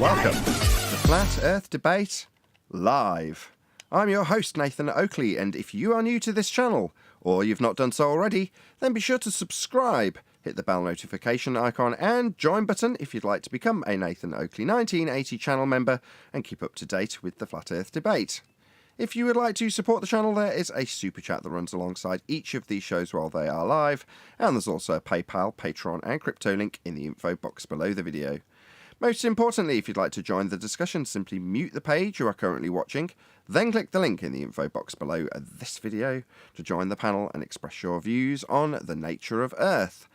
Welcome to Flat Earth Debate Live. I'm your host, Nathan Oakley, and if you are new to this channel, or you've not done so already, then be sure to subscribe, hit the bell notification icon and join button if you'd like to become a Nathan Oakley 1980 channel member and keep up to date with the Flat Earth Debate. If you would like to support the channel, there is a super chat that runs alongside each of these shows while they are live, and there's also a PayPal, Patreon and crypto link in the info box below the video. Most importantly, if you'd like to join the discussion, simply mute the page you are currently watching, then click the link in the info box below this video to join the panel and express your views on the nature of Earth.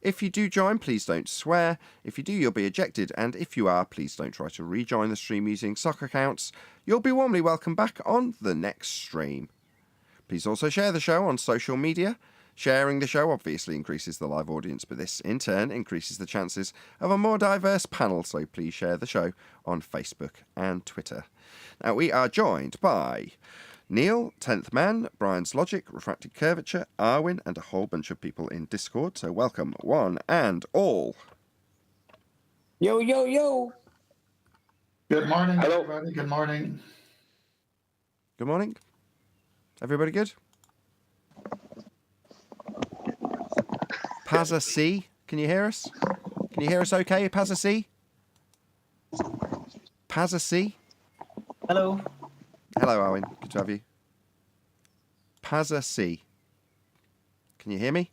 If you do join, please don't swear. If you do, you'll be ejected, and if you are, please don't try to rejoin the stream using sock accounts. You'll be warmly welcome back on the next stream. Please also share the show on social media. Sharing the show obviously increases the live audience, but this in turn increases the chances of a more diverse panel, so please share the show on Facebook and Twitter. Now, we are joined by Neil, 10th Man, Brian's Logic, Refracted Curvature, Arwin, and a whole bunch of people in Discord, so welcome one and all. Yo, yo, yo. Good morning, Hello. everybody. Good morning. Good morning. Everybody good? Pazza C, can you hear us? Can you hear us okay, Pazza C? Pazza C? Hello. Hello, Arwin. Good to have you. Pazza C. Can you hear me?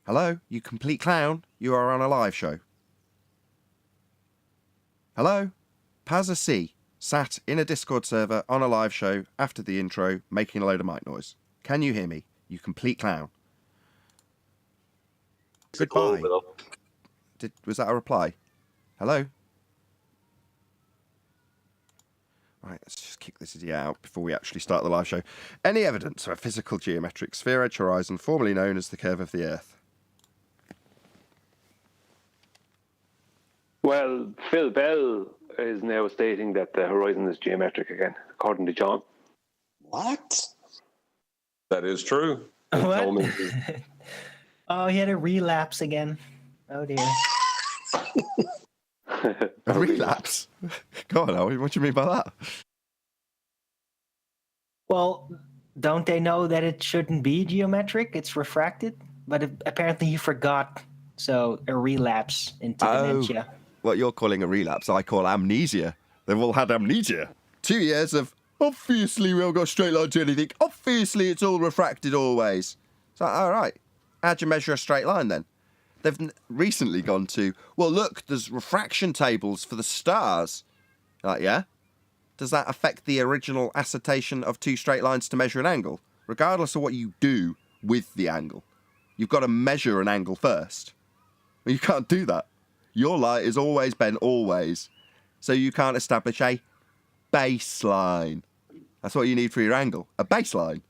Hello, you complete clown. You are on a live show. Hello? Pazza C sat in a Discord server on a live show after the intro, making a load of mic noise. Can you hear me? You complete clown. Goodbye. Was that a reply? Hello? Right, let's just kick this idiot out before we actually start the live show. Any evidence of a physical geometric sphere-edge horizon, formerly known as the curve of the Earth? Well, Phil Bell is now stating that the horizon is geometric again, according to John. What? That is true. What? Oh, he had a relapse again. Oh, dear. A relapse? Go on, Owen, what do you mean by that? Well, don't they know that it shouldn't be geometric? It's refracted? But apparently he forgot. So a relapse into dementia. What you're calling a relapse, I call amnesia. They've all had amnesia. 2 years of, obviously we haven't got a straight line to anything. Obviously it's all refracted always. So, all right. How'd you measure a straight line then? They've recently gone to, well, look, there's refraction tables for the stars. Like, yeah? Does that affect the original assertion of two straight lines to measure an angle? Regardless of what you do with the angle. You've got to measure an angle first. Well, you can't do that. Your light is always bent, always. So you can't establish a baseline. That's what you need for your angle, a baseline.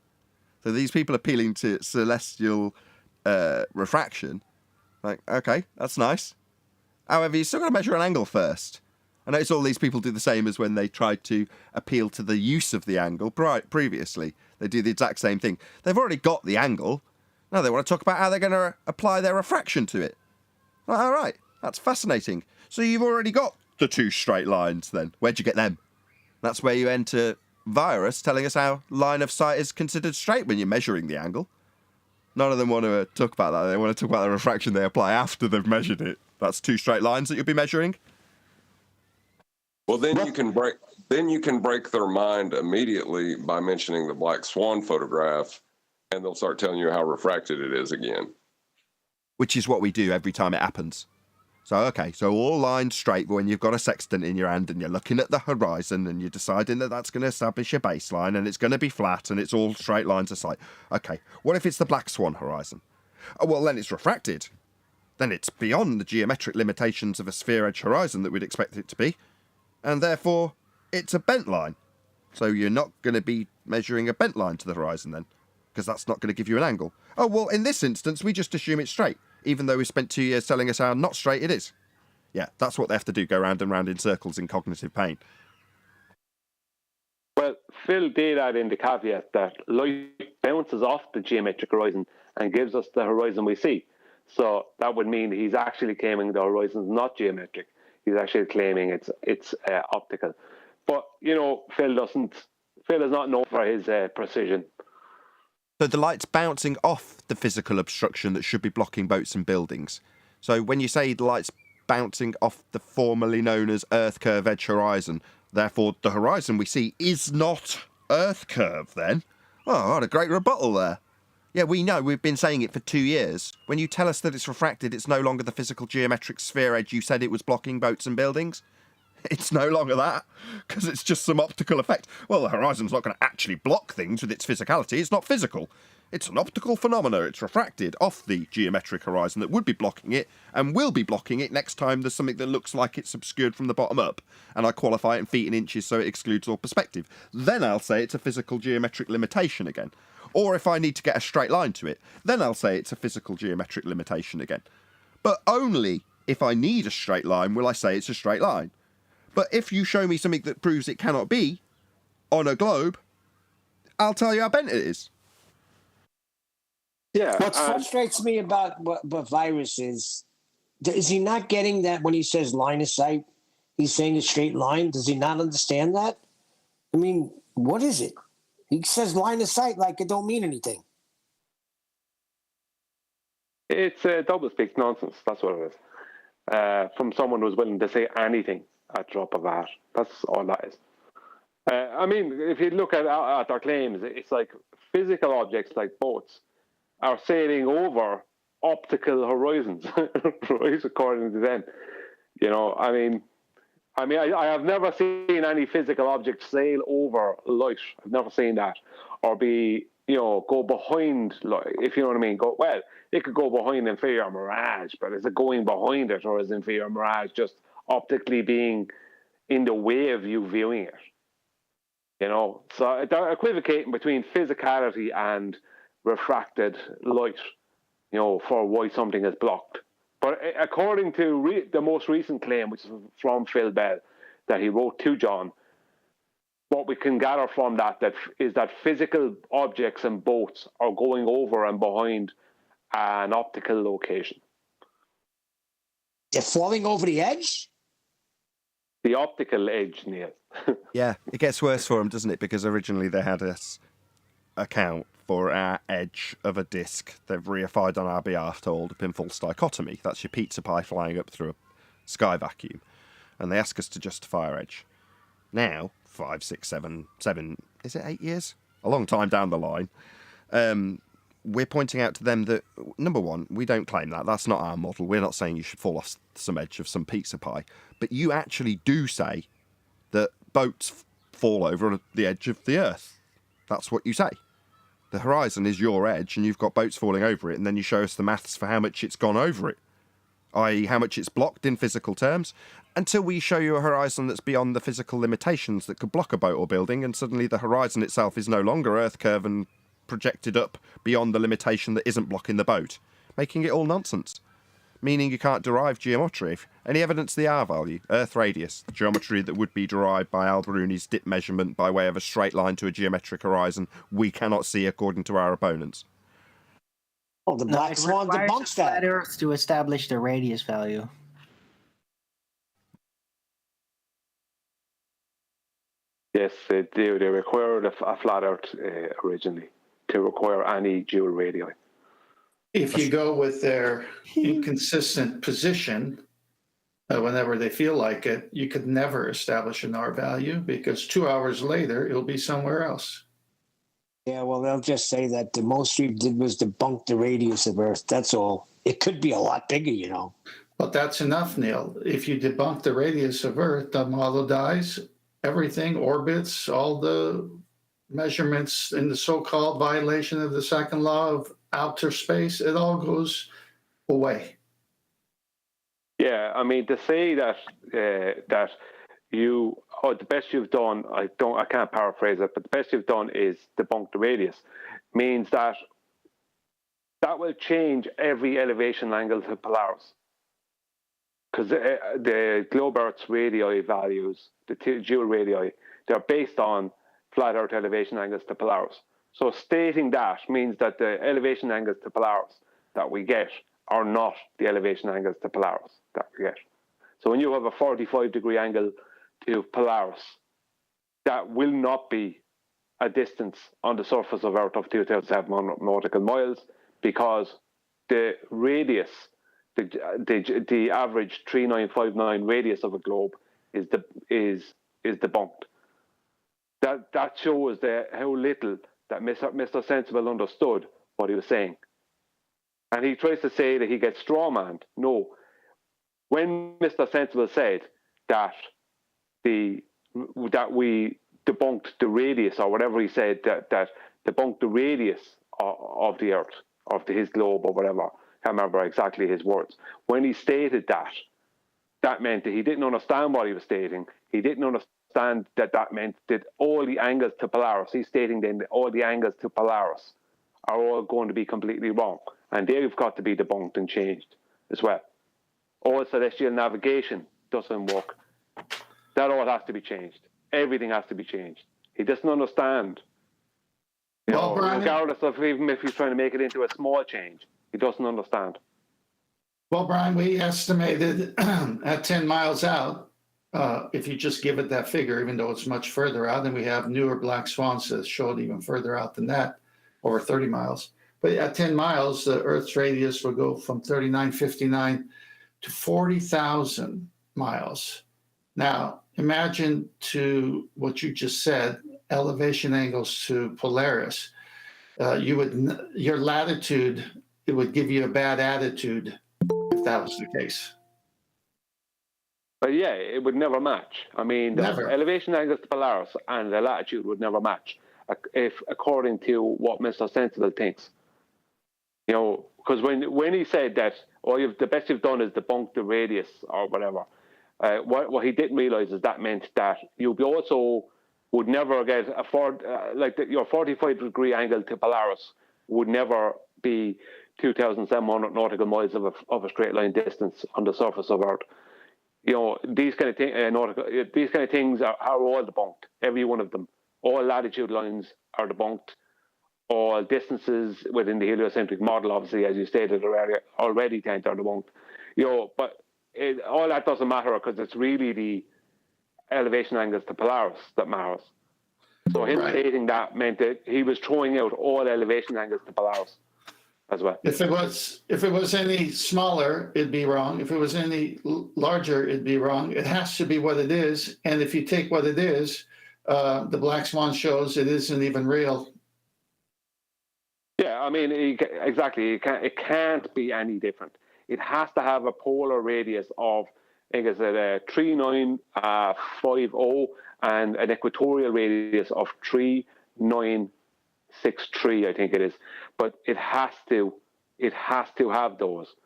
So these people appealing to celestial refraction, like, okay, that's nice. However, you still got to measure an angle first. I notice all these people do the same as when they tried to appeal to the use of the angle previously. They do the exact same thing. They've already got the angle. Now they want to talk about how they're going to apply their refraction to it. Like, all right, that's fascinating. So you've already got the two straight lines then. Where'd you get them? That's where you enter Virus telling us how line of sight is considered straight when you're measuring the angle. None of them want to talk about that. They want to talk about the refraction they apply after they've measured it. That's two straight lines that you'll be measuring. Well, then you can break their mind immediately by mentioning the black swan photograph, and they'll start telling you how refracted it is again. Which is what we do every time it happens. So, okay, so all lines straight, but when you've got a sextant in your hand and you're looking at the horizon and you're deciding that that's going to establish a baseline and it's going to be flat and it's all straight lines of sight. Okay, what if it's the black swan horizon? Oh, well, then it's refracted. Then it's beyond the geometric limitations of a sphere-edge horizon that we'd expect it to be. And therefore, it's a bent line. So you're not going to be measuring a bent line to the horizon then, because that's not going to give you an angle. Oh, well, in this instance, we just assume it's straight, even though we spent 2 years telling us how not straight it is. Yeah, that's what they have to do, go round and round in circles in cognitive pain. Well, Phil did add in the caveat that light bounces off the geometric horizon and gives us the horizon we see. So that would mean he's actually claiming the horizon's not geometric. He's actually claiming it's optical. But Phil is not known for his precision. So the light's bouncing off the physical obstruction that should be blocking boats and buildings. So when you say the light's bouncing off the formerly known as Earth curve edge horizon, therefore the horizon we see is not Earth curve then? Oh, what a great rebuttal there. Yeah, we know, we've been saying it for 2 years. When you tell us that it's refracted, it's no longer the physical geometric sphere edge you said it was blocking boats and buildings. It's no longer that, because it's just some optical effect. Well, the horizon's not going to actually block things with its physicality. It's not physical. It's an optical phenomena. It's refracted off the geometric horizon that would be blocking it and will be blocking it next time there's something that looks like it's obscured from the bottom up, and I qualify it in feet and inches so it excludes all perspective. Then I'll say it's a physical geometric limitation again. Or if I need to get a straight line to it, then I'll say it's a physical geometric limitation again. But only if I need a straight line will I say it's a straight line. But if you show me something that proves it cannot be on a globe, I'll tell you how bent it is. Yeah. What frustrates me about what Virus is he not getting that when he says line of sight? He's saying a straight line. Does he not understand that? I mean, what is it? He says line of sight like it don't mean anything. It's double-speak nonsense. That's what it is. From someone who's willing to say anything at drop of a hat. That's all that is. I mean, if you look at our claims, it's like physical objects like boats are sailing over optical horizons, right? According to them, I have never seen any physical object sail over light. I've never seen that, or be go behind light. If you know what I mean. It could go behind inferior mirage, but is it going behind it, or is inferior mirage just optically being in the way of you viewing it? So they're equivocating between physicality and refracted light, for why something is blocked. But according to the most recent claim, which is from Phil Bell, that he wrote to John, what we can gather from that is that physical objects and boats are going over and behind an optical location. They're falling over the edge? The optical edge, Neil. Yeah, it gets worse for them, doesn't it? Because originally they had us account for our edge of a disc. They've reified on our behalf to hold up in false dichotomy. That's your pizza pie flying up through a sky vacuum. And they ask us to justify our edge. Now, 5, 6, 7, is it 8 years? A long time down the line. We're pointing out to them that, number one, we don't claim that. That's not our model. We're not saying you should fall off some edge of some pizza pie. But you actually do say that boats fall over the edge of the Earth. That's what you say. The horizon is your edge, and you've got boats falling over it, and then you show us the maths for how much it's gone over it, i.e. how much it's blocked in physical terms, until we show you a horizon that's beyond the physical limitations that could block a boat or building, and suddenly the horizon itself is no longer Earth curve and projected up beyond the limitation that isn't blocking the boat, making it all nonsense. Meaning you can't derive geometry. Any evidence of the R value, Earth radius, the geometry that would be derived by Al-Biruni's dip measurement by way of a straight line to a geometric horizon, we cannot see according to our opponents. Oh, the Black Swan debunks that. Flat Earth to establish the radius value. Yes, they required a flat Earth originally to require any dual radii. If you go with their inconsistent position, whenever they feel like it, you could never establish an R value because 2 hours later, it'll be somewhere else. Yeah, well, they'll just say that the most we did was debunk the radius of Earth. That's all. It could be a lot bigger, But that's enough, Neil. If you debunk the radius of Earth, the model dies, everything orbits, all the measurements in the so-called violation of the second law of outer space, it all goes away. Yeah, I mean, to say that the best you've done, I can't paraphrase it, but the best you've done is debunk the radius, means that will change every elevation angle to Polaris. Because the globe Earth's radii values, the dual radii, they're based on flat Earth elevation angles to Polaris. So stating that means that the elevation angles to Polaris that we get are not the elevation angles to Polaris that we get. So when you have a 45-degree angle to Polaris, that will not be a distance on the surface of Earth of 2,700 nautical miles, because the radius, the average 3959 radius of a globe is debunked. That shows how little that Mr. Sensible understood what he was saying. And he tries to say that he gets strawmanned. No. When Mr. Sensible said that we debunked the radius, or whatever he said, that debunked the radius of the Earth, of his globe or whatever, I can't remember exactly his words. When he stated that meant that he didn't understand what he was stating. He didn't understand that meant that all the angles to Polaris, he's stating then that all the angles to Polaris are all going to be completely wrong. And they've got to be debunked and changed as well. All celestial navigation doesn't work. That all has to be changed. Everything has to be changed. He doesn't understand. Brian, regardless of even if he's trying to make it into a small change, he doesn't understand. Well, Brian, we estimated at 10 miles out, if you just give it that figure, even though it's much further out, and we have newer black swans that show it even further out than that, over 30 miles. But at 10 miles, the Earth's radius will go from 3959 to 40,000 miles. Now, imagine to what you just said, elevation angles to Polaris. Your latitude, it would give you a bad attitude if that was the case. But yeah, it would never match. I mean, the elevation angles to Polaris and the latitude would never match, if according to what Mr. Sensible thinks. Because when he said that, the best you've done is debunk the radius or whatever, what he didn't realize is that meant that you also would never get your 45-degree angle to Polaris would never be 2,700 nautical miles of a straight line distance on the surface of Earth. These kind of things are all debunked. Every one of them. All latitude lines are debunked. All distances within the heliocentric model, obviously, as you stated already, tend are debunked. But all that doesn't matter, because it's really the elevation angles to Polaris that matters. So him stating that meant that he was throwing out all elevation angles to Polaris as well. If it was any smaller, it'd be wrong. If it was any larger, it'd be wrong. It has to be what it is. And if you take what it is, the Black Swan shows it isn't even real. Yeah, I mean, exactly. It can't be any different. It has to have a polar radius of, I think it's 3950 and an equatorial radius of 3963, I think it is. But it has to have those,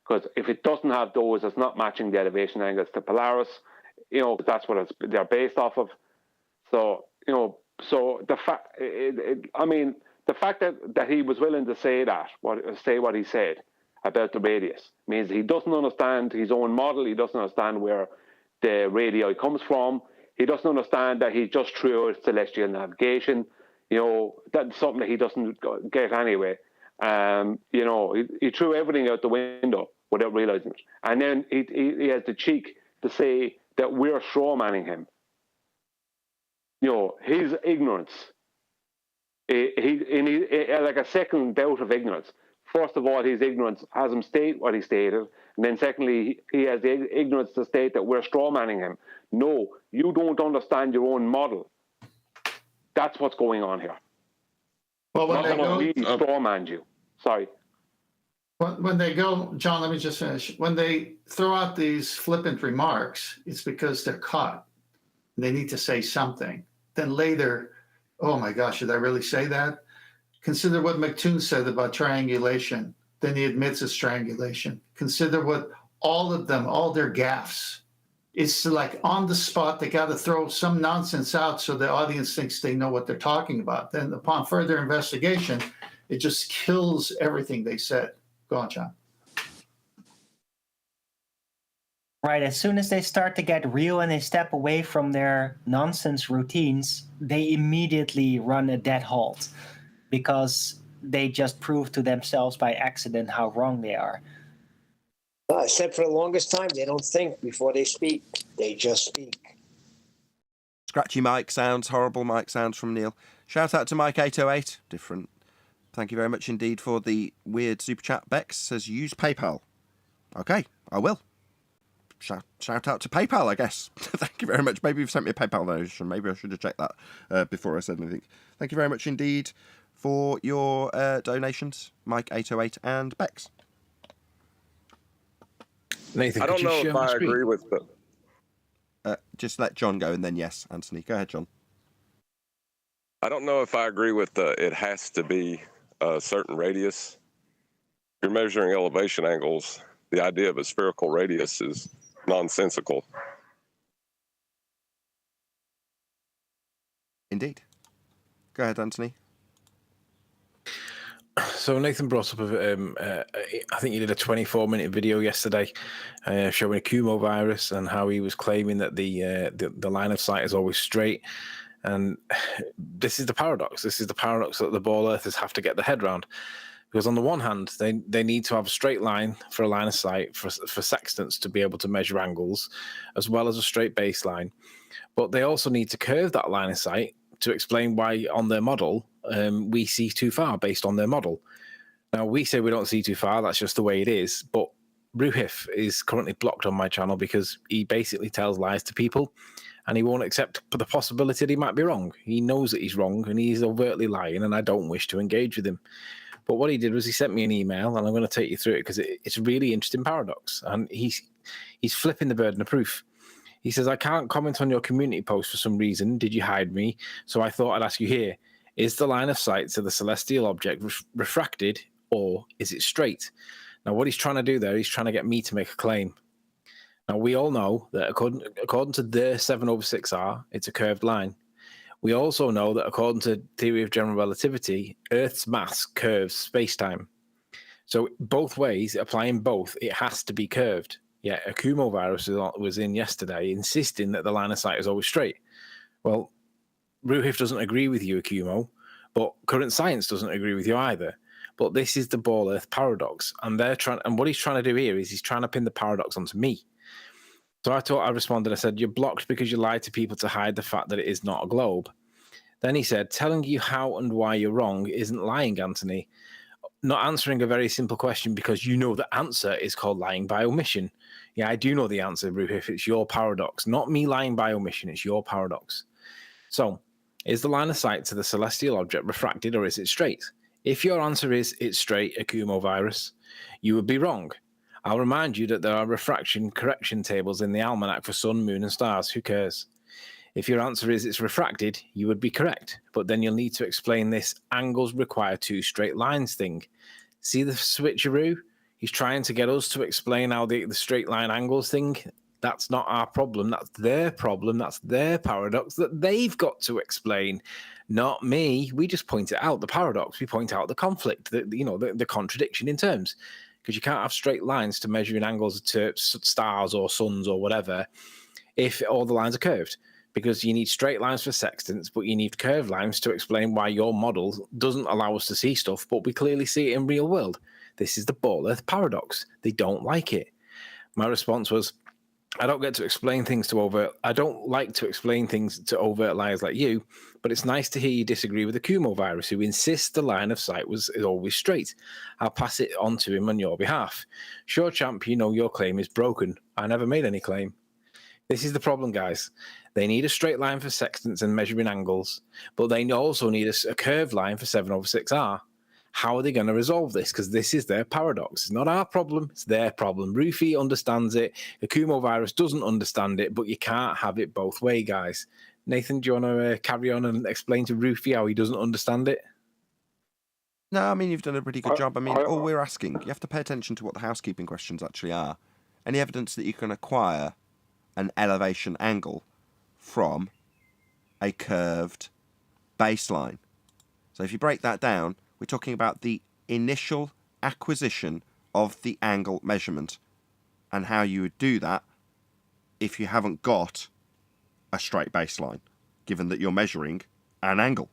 because if it doesn't have those, it's not matching the elevation angles to Polaris. That's what they're based off of. So the fact, the fact that he was willing to say what he said about the radius means he doesn't understand his own model. He doesn't understand where the radii comes from. He doesn't understand that he just threw out celestial navigation. That's something that he doesn't get anyway. He threw everything out the window without realizing it. And then he has the cheek to say that we're strawmanning him. His ignorance. Like a second bout of ignorance. First of all, his ignorance has him state what he stated, and then secondly, he has the ignorance to state that we're strawmanning him. No, you don't understand your own model. That's what's going on here. Well, when we strawmanned you. Sorry. When they go, John, let me just finish. When they throw out these flippant remarks, it's because they're caught. They need to say something. Then later, oh my gosh, did I really say that? Consider what McToon said about triangulation. Then he admits it's triangulation. Consider what all their gaffes. It's like on the spot, they got to throw some nonsense out so the audience thinks they know what they're talking about. Then upon further investigation, it just kills everything they said. Go on, John. Right, as soon as they start to get real and they step away from their nonsense routines, they immediately run a dead halt, because they just prove to themselves by accident how wrong they are. Except for the longest time, they don't think before they speak. They just speak. Scratchy mic sounds, horrible mic sounds from Neil. Shout out to Mike808. Different. Thank you very much indeed for the weird super chat. Bex says use PayPal. Okay, I will. Shout out to PayPal, I guess. Thank you very much. Maybe you've sent me a PayPal donation. Maybe I should have checked that before I said anything. Thank you very much indeed for your donations, Mike808 and Bex. Nathan, I don't know if I agree with the. Just let John go and then yes, Anthony. Go ahead, John. I don't know if I agree with the. It has to be a certain radius. If you're measuring elevation angles, the idea of a spherical radius is nonsensical. Indeed. Go ahead, Anthony. So Nathan brought up, I think he did a 24-minute video yesterday showing a Kumo virus and how he was claiming that the line of sight is always straight. And this is the paradox. This is the paradox that the ball earthers have to get their head around. Because on the one hand, they need to have a straight line for a line of sight, for sextants to be able to measure angles, as well as a straight baseline. But they also need to curve that line of sight to explain why on their model we see too far based on their model. Now, we say we don't see too far. That's just the way it is. But Ruhif is currently blocked on my channel because he basically tells lies to people and he won't accept the possibility that he might be wrong. He knows that he's wrong and he's overtly lying, and I don't wish to engage with him. But what he did was he sent me an email, and I'm going to take you through it because it's a really interesting paradox. And he's flipping the burden of proof. He says, I can't comment on your community post for some reason. Did you hide me? So I thought I'd ask you here. Is the line of sight to the celestial object refracted, or is it straight? Now, what he's trying to do there, he's trying to get me to make a claim. Now, we all know that according to their 7/6R, it's a curved line. We also know that according to theory of general relativity, Earth's mass curves space-time. So both ways, applying both, it has to be curved. Yeah, a Kumo virus was in yesterday insisting that the line of sight is always straight. Well, Ruhif doesn't agree with you, Akumo, but current science doesn't agree with you either. But this is the ball earth paradox. And what he's trying to do here is he's trying to pin the paradox onto me. So I responded, I said, you're blocked because you lied to people to hide the fact that it is not a globe. Then he said, telling you how and why you're wrong isn't lying, Anthony. Not answering a very simple question because you know the answer is called lying by omission. Yeah, I do know the answer, Ruhif. It's your paradox. Not me lying by omission. It's your paradox. So, is the line of sight to the celestial object refracted or is it straight? If your answer is it's straight, a Kumo virus, you would be wrong. I'll remind you that there are refraction correction tables in the almanac for sun, moon, and stars. Who cares? If your answer is it's refracted, you would be correct. But then you'll need to explain this angles require two straight lines thing. See the switcheroo? He's trying to get us to explain how the straight line angles thing. That's not our problem. That's their problem. That's their paradox that they've got to explain. Not me. We just point it out, the paradox. We point out the conflict, the contradiction in terms. Because you can't have straight lines to measuring angles to stars or suns or whatever if all the lines are curved. Because you need straight lines for sextants, but you need curved lines to explain why your model doesn't allow us to see stuff, but we clearly see it in real world. This is the ball earth paradox. They don't like it. My response was, I don't like to explain things to overt liars like you, but it's nice to hear you disagree with the Kumo virus, who insists the line of sight is always straight. I'll pass it on to him on your behalf. Sure, champ, you know your claim is broken. I never made any claim. This is the problem, guys. They need a straight line for sextants and measuring angles, but they also need a curved line for 7/6R. How are they going to resolve this? Because this is their paradox. It's not our problem. It's their problem. Rufi understands it. The Kumo virus doesn't understand it, but you can't have it both ways, guys. Nathan, do you want to carry on and explain to Rufi how he doesn't understand it? No, I mean, you've done a pretty good job. I mean, all we're asking, you have to pay attention to what the housekeeping questions actually are. Any evidence that you can acquire an elevation angle from a curved baseline. So if you break that down, we're talking about the initial acquisition of the angle measurement and how you would do that if you haven't got a straight baseline, given that you're measuring an angle.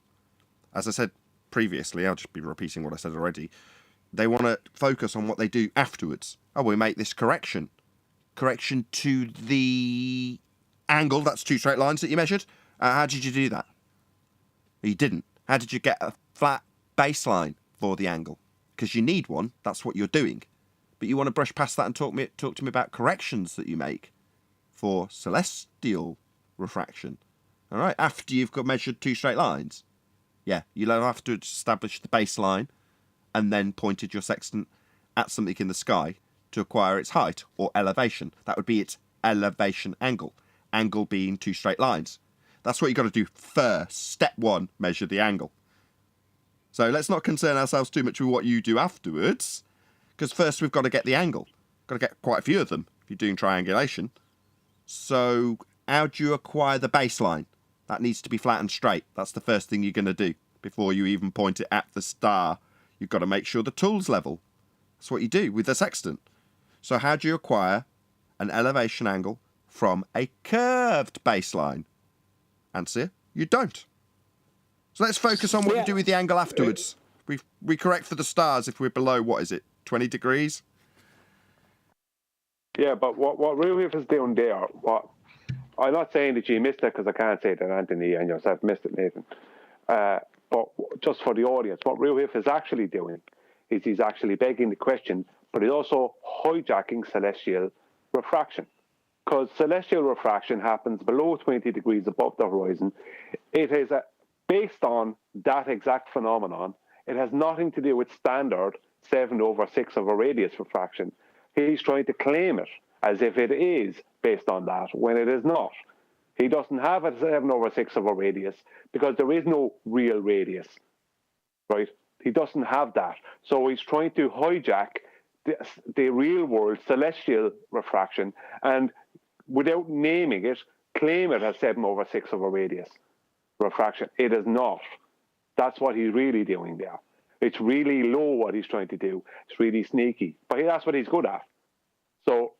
As I said previously, I'll just be repeating what I said already, They want to focus on what they do afterwards. Oh, we make this correction. Correction to the angle. That's 2 straight lines that you measured. How did you do that? You didn't. How did you get a flat baseline for the angle? Because you need one. That's what you're doing. But you want to brush past that and talk to me about corrections that you make for celestial refraction. All right, after you've got measured 2 straight lines. Yeah, you'll have to establish the baseline and then pointed your sextant at something in the sky to acquire its height or elevation. That would be its elevation angle. Angle being 2 straight lines. That's what you've got to do first. Step 1, measure the angle. So let's not concern ourselves too much with what you do afterwards, because first we've got to get the angle. Got to get quite a few of them if you're doing triangulation. So how do you acquire the baseline? That needs to be flat and straight. That's the first thing you're going to do before you even point it at the star. You've got to make sure the tool's level. That's what you do with the sextant. So how do you acquire an elevation angle from a curved baseline? Answer, you don't. So let's focus on what you do with the angle afterwards. We correct for the stars if we're below, 20 degrees? Yeah, but what Ruhif is doing there, I'm not saying that you missed it, because I can't say that Anthony and yourself missed it, Nathan. But just for the audience, what Ruhif is actually doing is he's actually begging the question, but he's also hijacking celestial refraction. Because celestial refraction happens below 20 degrees above the horizon. It is based on that exact phenomenon. It has nothing to do with standard 7/6 of a radius refraction. He's trying to claim it as if it is based on that, when it is not. He doesn't have a 7/6 of a radius because there is no real radius, right? He doesn't have that. So he's trying to hijack the real world celestial refraction and, without naming it, claim it as 7/6 of a radius refraction. It is not. That's what he's really doing there. It's really low what he's trying to do. It's really sneaky, but that's what he's good at. So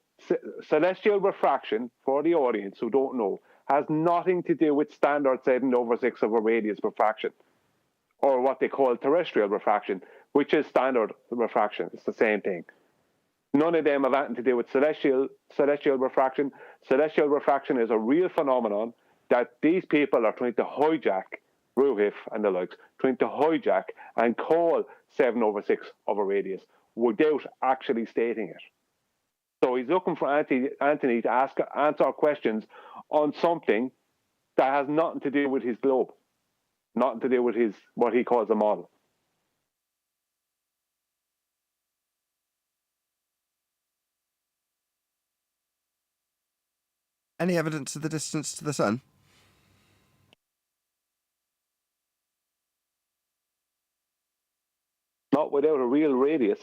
celestial refraction, for the audience who don't know, has nothing to do with standard 7/6 of a radius refraction, or what they call terrestrial refraction, which is standard refraction. It's the same thing. None of them have anything to do with celestial refraction. Celestial refraction is a real phenomenon that these people are trying to hijack, Ruhif and the likes, trying to hijack and call 7/6 of a radius without actually stating it. So he's looking for Anthony to answer questions on something that has nothing to do with his globe, nothing to do with what he calls a model. Any evidence of the distance to the sun? Not without a real radius.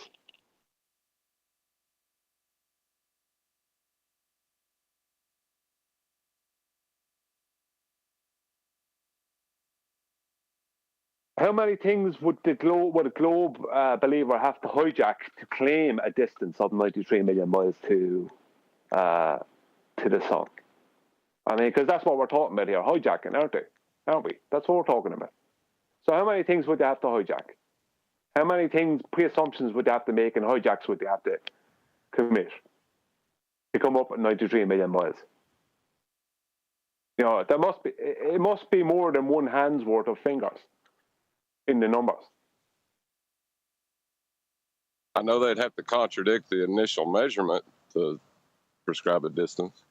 How many things would a globe believer have to hijack to claim a distance of 93 million miles to the sun? I mean, because that's what we're talking about here, hijacking, aren't we? That's what we're talking about. So how many things would they have to hijack? How many pre-assumptions would they have to make, and hijacks would they have to commit to come up with 93 million miles? You know, it must be more than one hand's worth of fingers in the numbers. I know they'd have to contradict the initial measurement to prescribe a distance.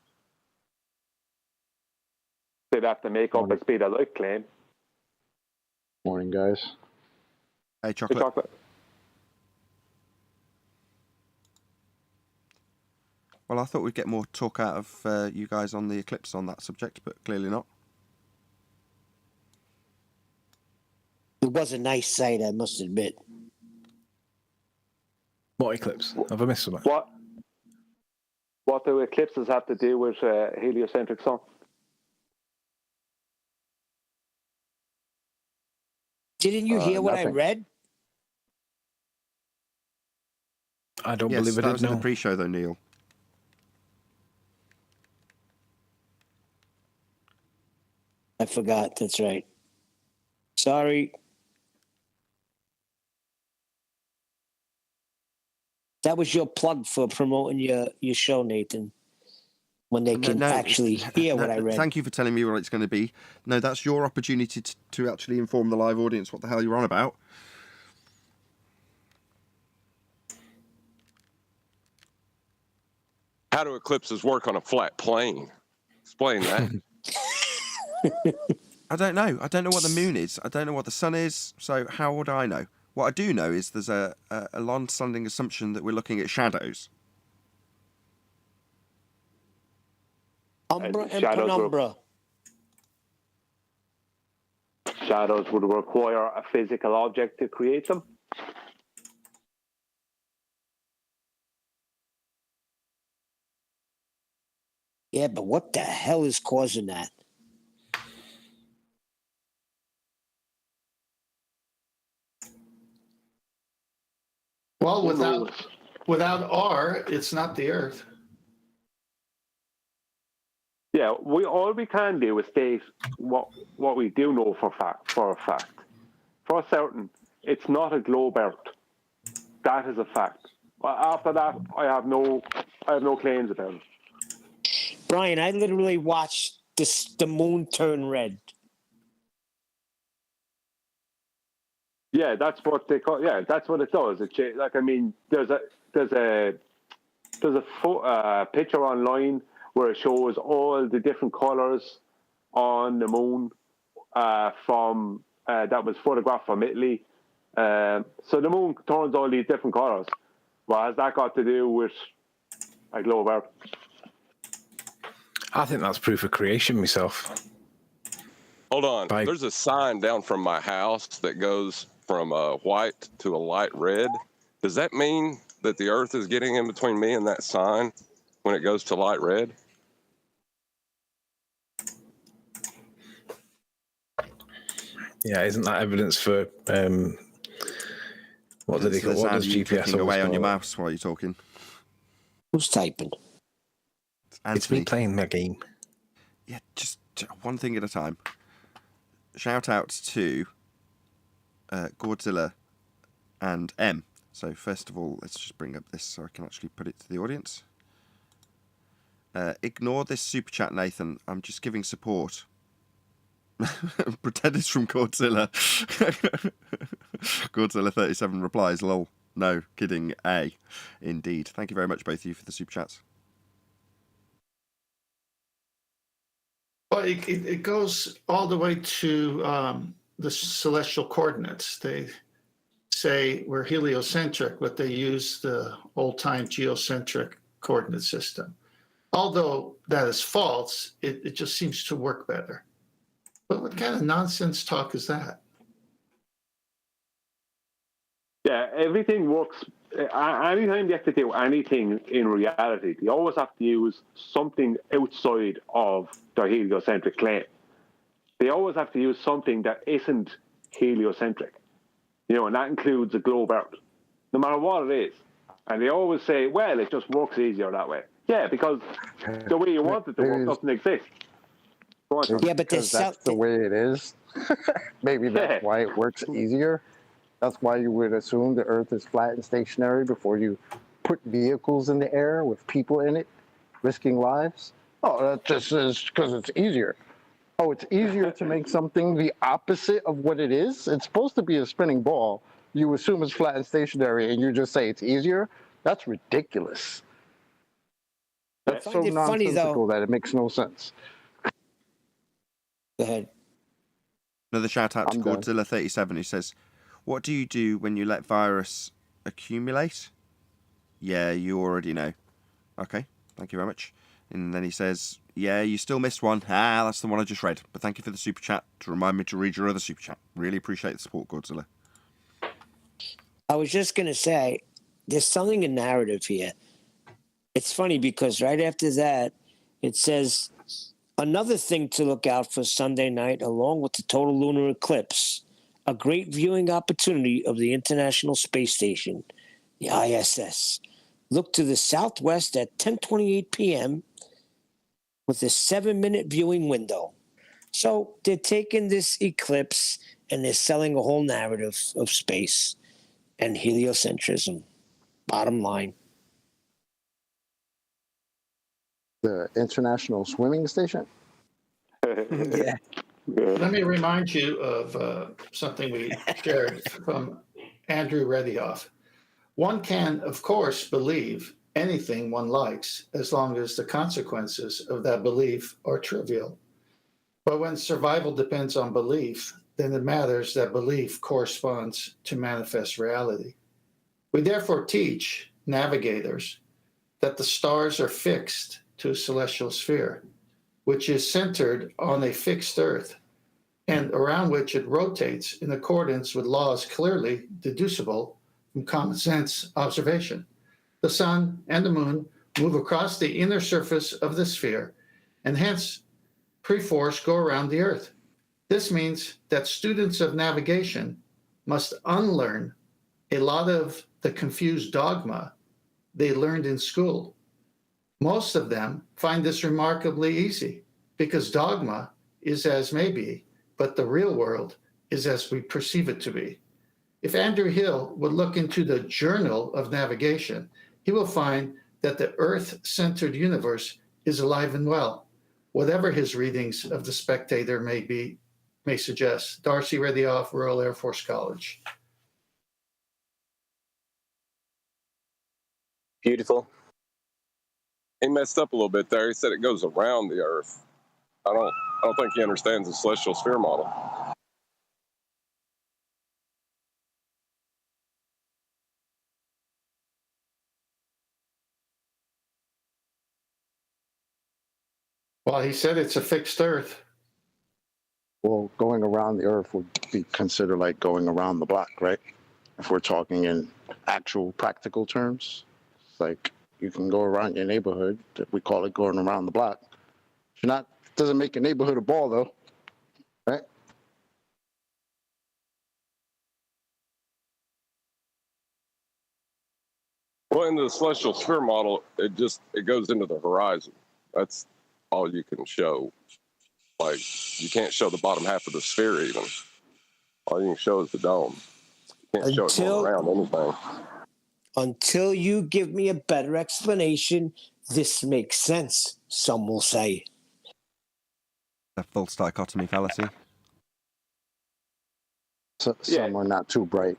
They'd have to make up a speed of light claim. Morning, guys. Hey, chocolate. Well, I thought we'd get more talk out of you guys on the eclipse on that subject, but clearly not. It was a nice sight, I must admit. What eclipse? Have I missed something? What do eclipses have to do with heliocentric sun? Didn't you hear what I nothing. read? I don't Yes, believe I that did. was in the No. pre-show though, Neil. I forgot. That's right. Sorry. That was your plug for promoting your show, Nathan. When they can actually hear what I read. Thank you for telling me what it's going to be. No, that's your opportunity to actually inform the live audience what the hell you're on about. How do eclipses work on a flat plane? Explain that. I don't know. I don't know what the moon is. I don't know what the sun is. So how would I know? What I do know is there's a long-standing assumption that we're looking at shadows. Umbra and shadows penumbra. Shadows would require a physical object to create them. Yeah, but what the hell is causing that? Well, Who knows? without R, it's not the Earth. Yeah, all we can do is state what we do know for a fact. For certain, it's not a globe Earth. That is a fact. But after that, I have no claims about it. Brian, I literally watched the moon turn red. Yeah, that's what they call. Yeah, that's what it does. There's a picture online where it shows all the different colors on the moon from that was photographed from Italy. So the moon turns all these different colors. What has that got to do with a globe Earth? I think that's proof of creation myself. Hold on. Bye. There's a sign down from my house that goes from white to a light red. Does that mean that the Earth is getting in between me and that sign when it goes to light red? Yeah, isn't that evidence for what did he call? What does GPS clicking away on your call it? mouse while you're talking? Who's typing? It's me playing my game. Yeah, just one thing at a time. Shout out to Godzilla and M. So first of all, let's just bring up this so I can actually put it to the audience. Ignore this super chat, Nathan. I'm just giving support. Pretend it's from Godzilla. Godzilla 37 replies, lol. No, kidding, A. Indeed. Thank you very much, both of you, for the super chats. Well, it goes all the way to the celestial coordinates. They say we're heliocentric, but they use the old-time geocentric coordinate system. Although that is false, it just seems to work better. But what kind of nonsense talk is that? Yeah, everything works. Anytime you have to do anything in reality, you always have to use something outside of their heliocentric claim. They always have to use something that isn't heliocentric. And that includes a globe Earth, no matter what it is. And they always say, well, it just works easier that way. Yeah, because the way you want it to work doesn't exist. Yeah, but that's the way it is. Maybe that's why it works easier. That's why you would assume the Earth is flat and stationary before you put vehicles in the air with people in it, risking lives. Oh, that just is because it's easier. Oh, it's easier to make something the opposite of what it is? It's supposed to be a spinning ball. You assume it's flat and stationary, and you just say it's easier? That's ridiculous. That's so nonsensical that it makes no sense. Go ahead. Another shout out to Godzilla 37 who says, what do you do when you let virus accumulate? Yeah, you already know. Okay, thank you very much. And then he says, yeah, you still missed one. That's the one I just read. But thank you for the super chat to remind me to read your other super chat. Really appreciate the support, Godzilla. I was just going to say, there's something in narrative here. It's funny because right after that, it says, another thing to look out for Sunday night, along with the total lunar eclipse, a great viewing opportunity of the International Space Station, the ISS. Look to the southwest at 10:28 p.m. with a 7-minute viewing window. So they're taking this eclipse and they're selling a whole narrative of space and heliocentrism. Bottom line. The International Swimming Station. Yeah. Let me remind you of something we shared from Andrew Redioff. One can, of course, believe anything one likes as long as the consequences of that belief are trivial. But when survival depends on belief, then it matters that belief corresponds to manifest reality. We therefore teach navigators that the stars are fixed to a celestial sphere, which is centered on a fixed Earth, and around which it rotates in accordance with laws clearly deducible from common sense observation. The sun and the moon move across the inner surface of the sphere, and hence perforce go around the Earth. This means that students of navigation must unlearn a lot of the confused dogma they learned in school. Most of them find this remarkably easy because dogma is as may be, but the real world is as we perceive it to be. If Andrew Hill would look into the Journal of Navigation, he will find that the Earth-centered universe is alive and well, whatever his readings of The Spectator may suggest. Darcy Redioff, Royal Air Force College. Beautiful. He messed up a little bit there. He said it goes around the Earth. I don't think he understands the celestial sphere model. Well, he said it's a fixed Earth. Well, going around the Earth would be considered like going around the block, right? If we're talking in actual practical terms, it's like you can go around your neighborhood. We call it going around the block. Doesn't make a neighborhood a ball, though, right? Well, in the celestial sphere model, it goes into the horizon. That's all you can show. Like, you can't show the bottom half of the sphere even. All you can show is the dome. You can't show it going around anything. Until you give me a better explanation, this makes sense, some will say. A false dichotomy fallacy. So, some are not too bright.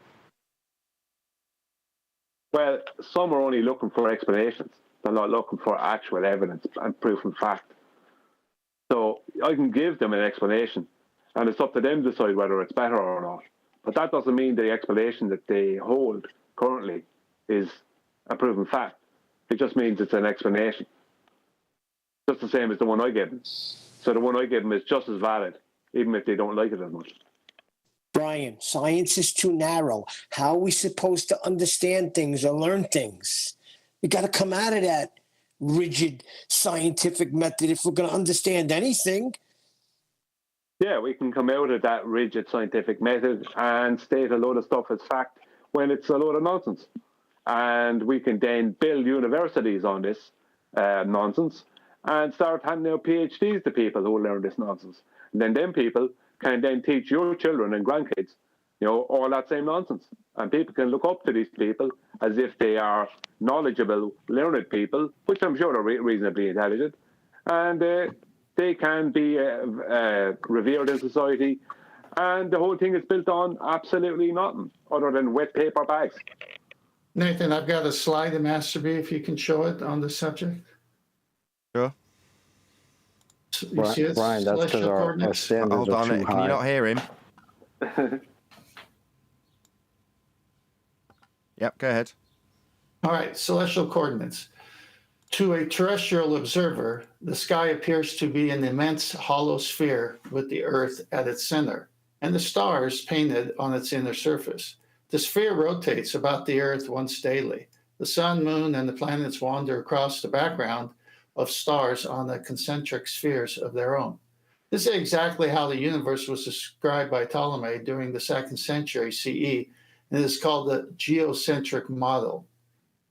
Well, some are only looking for explanations. They're not looking for actual evidence and proof and fact. So I can give them an explanation, and it's up to them to decide whether it's better or not. But that doesn't mean the explanation that they hold currently is a proven fact. It just means it's an explanation. Just the same as the one I give them. So the one I give them is just as valid, even if they don't like it as much. Brian, science is too narrow. How are we supposed to understand things or learn things? We got to come out of that rigid scientific method if we're going to understand anything. Yeah, we can come out of that rigid scientific method and state a load of stuff as fact when it's a load of nonsense. And we can then build universities on this nonsense and start handing out PhDs to people who learn this nonsense. And then them people can then teach your children and grandkids, all that same nonsense. And people can look up to these people as if they are knowledgeable, learned people, which I'm sure are reasonably intelligent. And they can be revered in society. And the whole thing is built on absolutely nothing other than wet paper bags. Nathan, I've got a slide in Masterby if you can show it on the subject. Sure. You see it? Brian, that's because our standards Hold are on, too can high. you not hear him? Yep, go ahead. All right, celestial coordinates. To a terrestrial observer, the sky appears to be an immense hollow sphere with the Earth at its center and the stars painted on its inner surface. The sphere rotates about the Earth once daily. The sun, moon, and the planets wander across the background of stars on the concentric spheres of their own. This is exactly how the universe was described by Ptolemy during the 2nd century CE, and is called the geocentric model.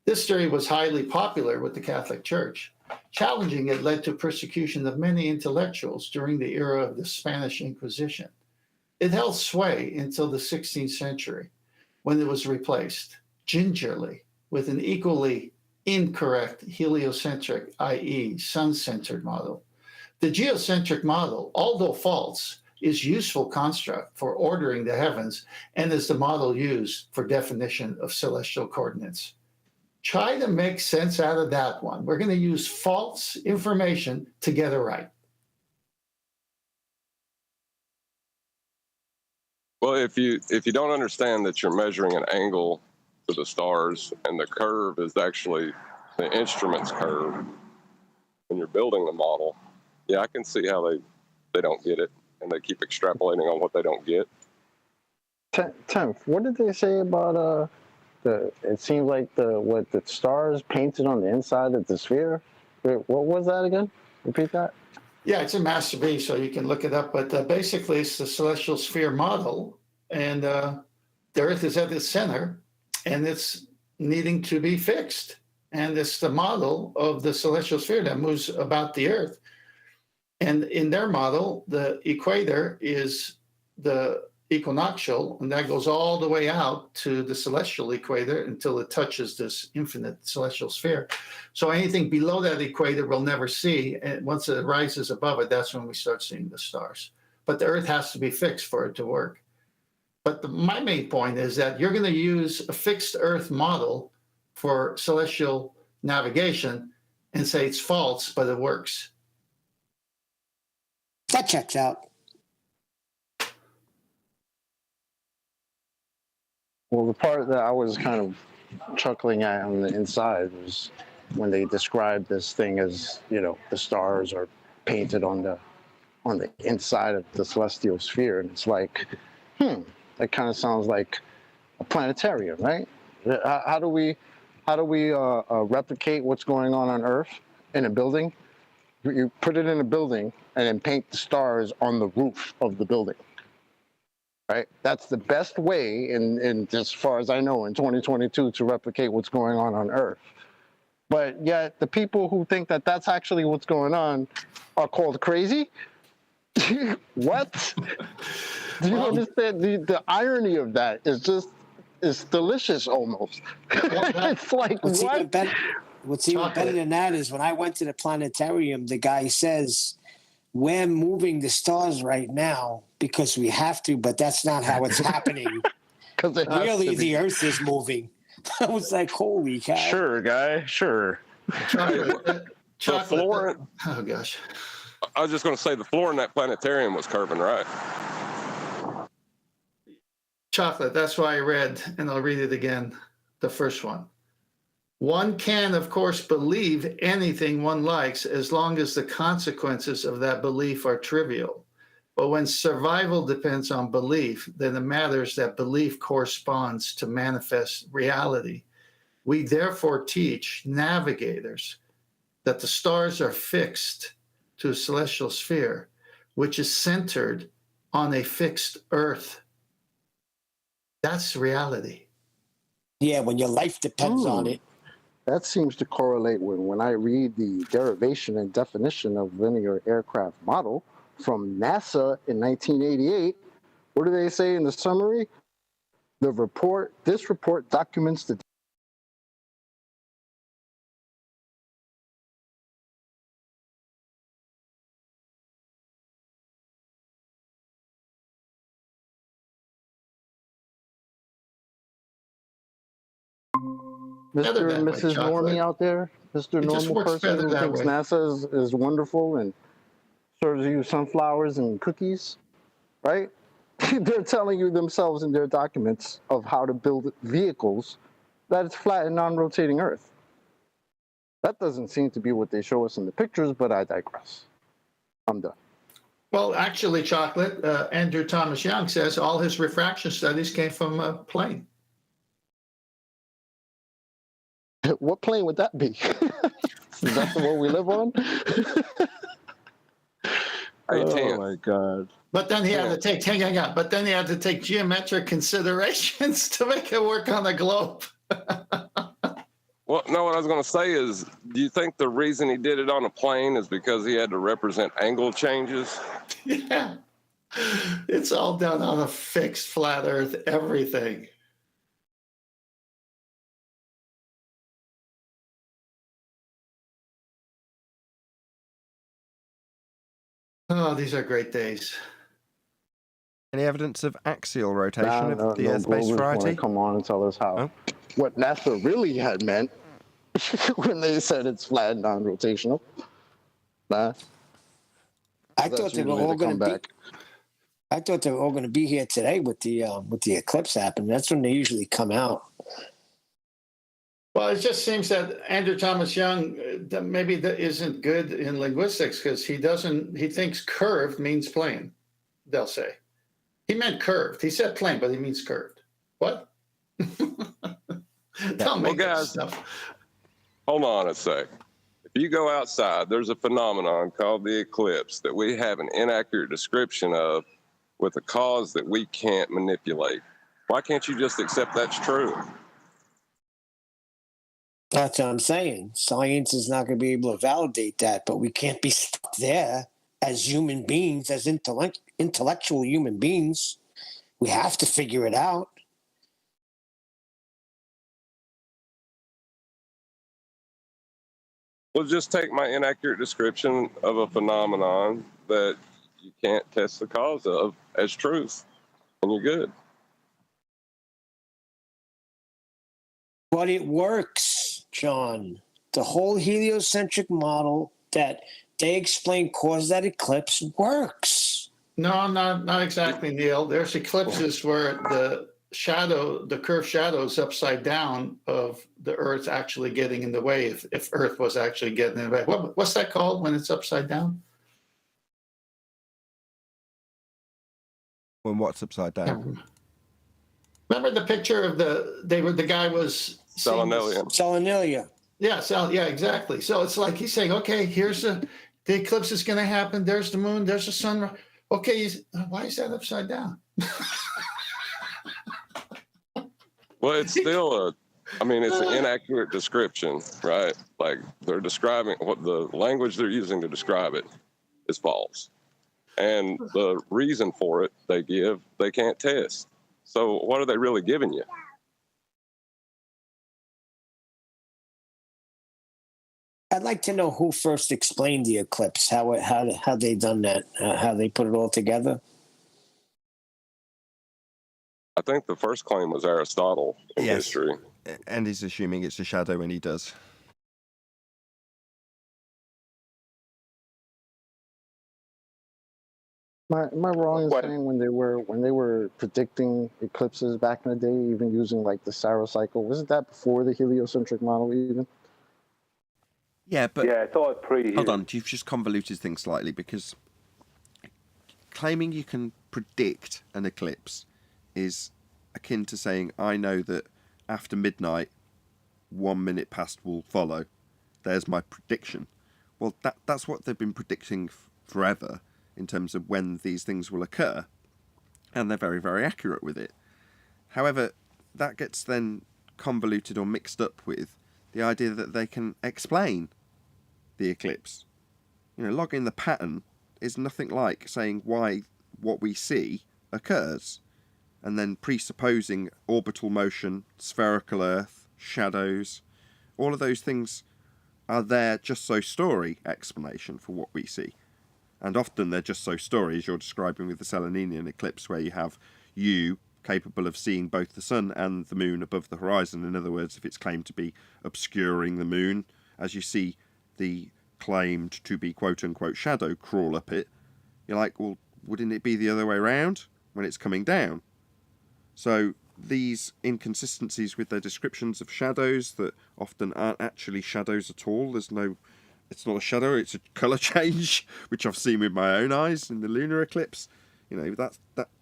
This theory was highly popular with the Catholic Church. Challenging it led to persecution of many intellectuals during the era of the Spanish Inquisition. It held sway until the 16th century, when it was replaced, gingerly, with an equally incorrect heliocentric, i.e., sun-centered model. The geocentric model, although false, is useful construct for ordering the heavens and is the model used for definition of celestial coordinates. Try to make sense out of that one. We're going to use false information to get it right. Well, if you don't understand that you're measuring an angle to the stars and the curve is actually the instrument's curve when you're building the model, yeah, I can see how they don't get it and they keep extrapolating on what they don't get. Tenth, what did they say about it seems like the stars painted on the inside of the sphere? What was that again? Repeat that. Yeah, it's a Master B, so you can look it up. But basically, it's the celestial sphere model, and the Earth is at the center, and it's needing to be fixed. And it's the model of the celestial sphere that moves about the Earth. And in their model, the equator is the equinoctial, and that goes all the way out to the celestial equator until it touches this infinite celestial sphere. So anything below that equator we'll never see. And once it rises above it, that's when we start seeing the stars. But the Earth has to be fixed for it to work. But my main point is that you're going to use a fixed Earth model for celestial navigation and say it's false, but it works. That checks out. Well, the part that I was kind of chuckling at on the inside was when they described this thing as, the stars are painted on the inside of the celestial sphere, and it's like, that kind of sounds like a planetarium, right? How do we replicate what's going on Earth in a building? You put it in a building and then paint the stars on the roof of the building. Right, that's the best way, in as far as I know, in 2022, to replicate what's going on Earth. But yet, the people who think that that's actually what's going on are called crazy. What? Do you understand? The irony of that is delicious almost. It's like, what's what? What's even better than that is when I went to the planetarium, the guy says, we're moving the stars right now because we have to, but that's not how it's happening. Really, the Earth is moving. I was like, holy cow. Sure, guy, sure. Chocolate. The floor, Oh, gosh. I was just going to say the floor in that planetarium was curving right. Chocolate, that's why I read, and I'll read it again, the first one. One can, of course, believe anything one likes as long as the consequences of that belief are trivial. But when survival depends on belief, then it matters that belief corresponds to manifest reality. We therefore teach navigators that the stars are fixed to a celestial sphere, which is centered on a fixed Earth. That's reality. Yeah, when your life depends on it. That seems to correlate with when I read the derivation and definition of linear aircraft model from NASA in 1988. What do they say in the summary? This report documents the Mr. and Mrs. Normie out there, Mr. Normal person who thinks NASA is wonderful and serves you sunflowers and cookies, right? They're telling you themselves in their documents of how to build vehicles that it's flat and non-rotating Earth. That doesn't seem to be what they show us in the pictures, but I digress. I'm done. Well, actually, Chocolate, Andrew Thomas Young says all his refraction studies came from a plane. What plane would that be? Is that the one we live on? Oh my God. But then he had to take, hang on, but then he had to take geometric considerations to make it work on the globe. Well, no, what I was going to say is, do you think the reason he did it on a plane is because he had to represent angle changes? Yeah. It's all done on a fixed flat Earth, everything. Oh, these are great days. Any evidence of axial rotation of the Earth's base globalists want variety? to come on and tell us how Oh. what NASA really had meant when they said it's flat and non-rotational. Nah, I that's thought they were usually all the going to be. comeback. I thought they were all going to be here today with the eclipse happening. That's when they usually come out. Well, it just seems that Andrew Thomas Young maybe that isn't good in linguistics because he thinks curved means plane. They'll say he meant curved. He said plane, but he means curved. What? Don't make that guys, stuff. Hold on a sec. If you go outside, there's a phenomenon called the eclipse that we have an inaccurate description of with a cause that we can't manipulate. Why can't you just accept that's true? That's what I'm saying. Science is not going to be able to validate that, but we can't be stuck there as human beings, as intellectual human beings. We have to figure it out. Well, just take my inaccurate description of a phenomenon that you can't test the cause of as truth, and you're good. But it works, John. The whole heliocentric model that they explain caused that eclipse works. No, not exactly, Neil. There's eclipses where the curved shadow is upside down of the Earth actually getting in the way. If Earth was actually getting in the way, what's that called when it's upside down? When what's upside down? Remember the picture of the guy was Selenium. Yeah, yeah, exactly. So it's like he's saying, okay, here's the eclipse is going to happen. There's the moon. There's the sun. Okay, why is that upside down? Well, it's still it's an inaccurate description, right? Like they're describing what the language they're using to describe it is false. And the reason for it they can't test. So what are they really giving you? I'd like to know who first explained the eclipse, how they done that, how they put it all together. I think the first claim was Aristotle in history. And he's assuming it's a shadow when he does. Am I wrong in saying when they were predicting eclipses back in the day, even using like the Saros cycle, wasn't that before the heliocentric model even? Yeah, but I thought hold on, you've just convoluted things slightly because claiming you can predict an eclipse is akin to saying I know that after midnight 1 minute past will follow. There's my prediction. Well, that's what they've been predicting forever in terms of when these things will occur, and they're very, very accurate with it. However, that gets then convoluted or mixed up with the idea that they can explain the eclipse. Logging the pattern is nothing like saying why what we see occurs, and then presupposing orbital motion, spherical Earth, shadows, all of those things are there just so story explanation for what we see. And often they're just so story, as you're describing with the Selenian eclipse, where you have you capable of seeing both the sun and the moon above the horizon. In other words, if it's claimed to be obscuring the moon, as you see the claimed to be quote-unquote shadow crawl up it, you're like, well, wouldn't it be the other way around when it's coming down? So these inconsistencies with their descriptions of shadows that often aren't actually shadows at all, it's not a shadow, it's a colour change, which I've seen with my own eyes in the lunar eclipse. That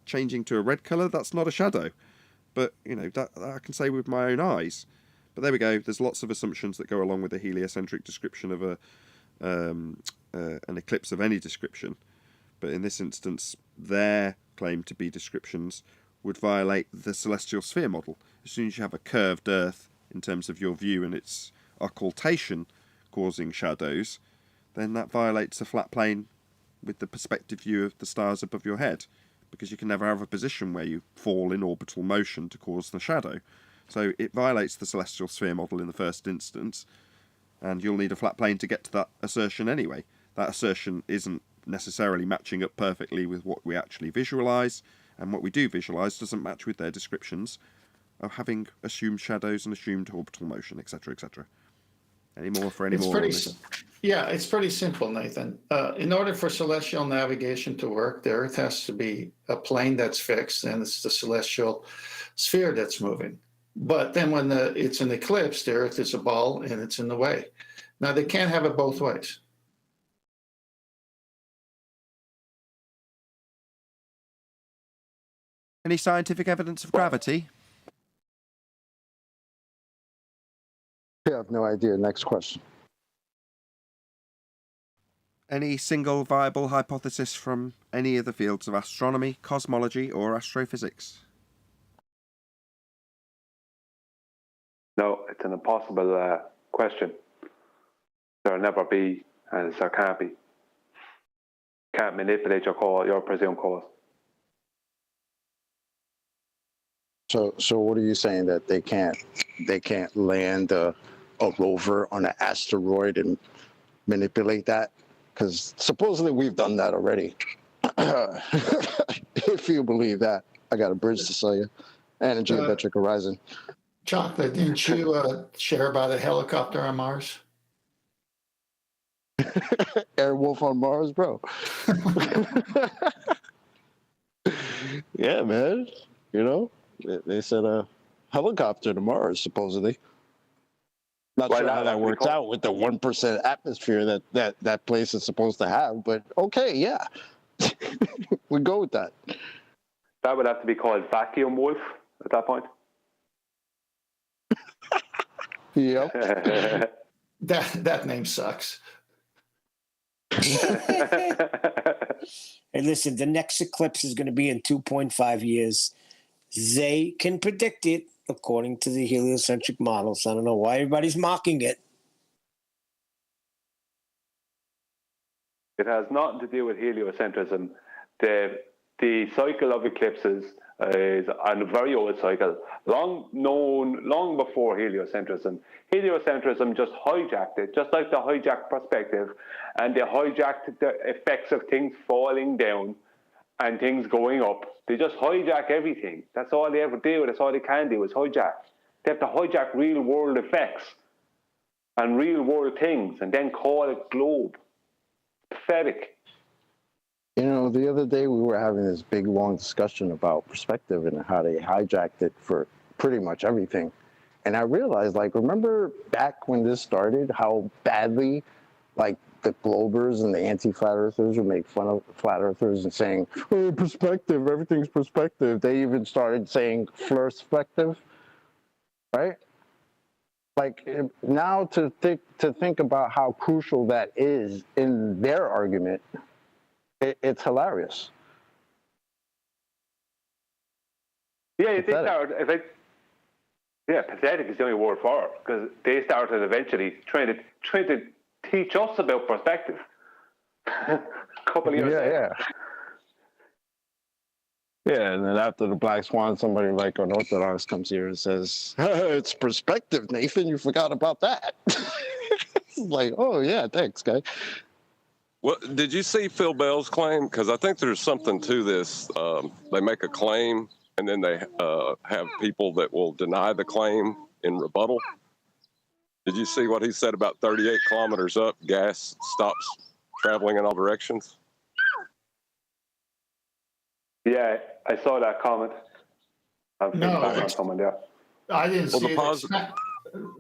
changing to a red colour, that's not a shadow. But, that I can say with my own eyes. But there we go, there's lots of assumptions that go along with a heliocentric description of an eclipse of any description. But in this instance, their claim to be descriptions would violate the celestial sphere model. As soon as you have a curved Earth in terms of your view and its occultation causing shadows, then that violates a flat plane with the perspective view of the stars above your head, because you can never have a position where you fall in orbital motion to cause the shadow. So it violates the celestial sphere model in the first instance, and you'll need a flat plane to get to that assertion anyway. That assertion isn't necessarily matching up perfectly with what we actually visualize, and what we do visualize doesn't match with their descriptions of having assumed shadows and assumed orbital motion, etc., etc. Any more for any more on this? Yeah, it's pretty simple, Nathan. In order for celestial navigation to work, the Earth has to be a plane that's fixed, and it's the celestial sphere that's moving. But then when it's an eclipse, the Earth is a ball and it's in the way. Now, they can't have it both ways. Any scientific evidence of gravity? I have no idea. Next question. Any single viable hypothesis from any of the fields of astronomy, cosmology, or astrophysics? No, it's an impossible question. There'll never be, and there can't be. Can't manipulate your presumed cause. So what are you saying, that they can't land a rover on an asteroid and manipulate that? Because supposedly we've done that already. If you believe that, I got a bridge to sell you and a geometric horizon. Chocolate, didn't you share about a helicopter on Mars? Airwolf on Mars, bro. Yeah, man. You know, they said a helicopter to Mars, supposedly. Not sure how that works out with the 1% atmosphere that place is supposed to have, but okay, yeah. We go with that. That would have to be called Vacuum Wolf at that point. Yep. That name sucks. Hey, listen, the next eclipse is going to be in 2.5 years. They can predict it according to the heliocentric models. I don't know why everybody's mocking it. It has nothing to do with heliocentrism. The cycle of eclipses is a very old cycle, long before heliocentrism. Heliocentrism just hijacked it, just like the hijacked perspective, and they hijacked the effects of things falling down and things going up. They just hijack everything. That's all they ever do. That's all they can do is hijack. They have to hijack real world effects and real world things and then call it globe. Pathetic. You know, the other day we were having this big, long discussion about perspective and how they hijacked it for pretty much everything. And I realized, like, remember back when this started, how badly, like, the globers and the anti-flat earthers would make fun of flat earthers and saying, oh, perspective, everything's perspective. They even started saying flirspective, right? Like, now to think about how crucial that is in their argument, it's hilarious. Yeah, they started. Yeah, pathetic is the only word for it, because they started eventually trying to teach us about perspective. A couple of years later. Yeah, and then after the Black Swan, somebody like Unorthodox comes here and says, it's perspective, Nathan, you forgot about that. It's like, oh, yeah, thanks, guy. Well, did you see Phil Bell's claim? Because I think there's something to this. They make a claim, and then they have people that will deny the claim in rebuttal. Did you see what he said about 38 kilometers up, gas stops traveling in all directions? Yeah, I saw that comment. No, on someone there. I didn't see it.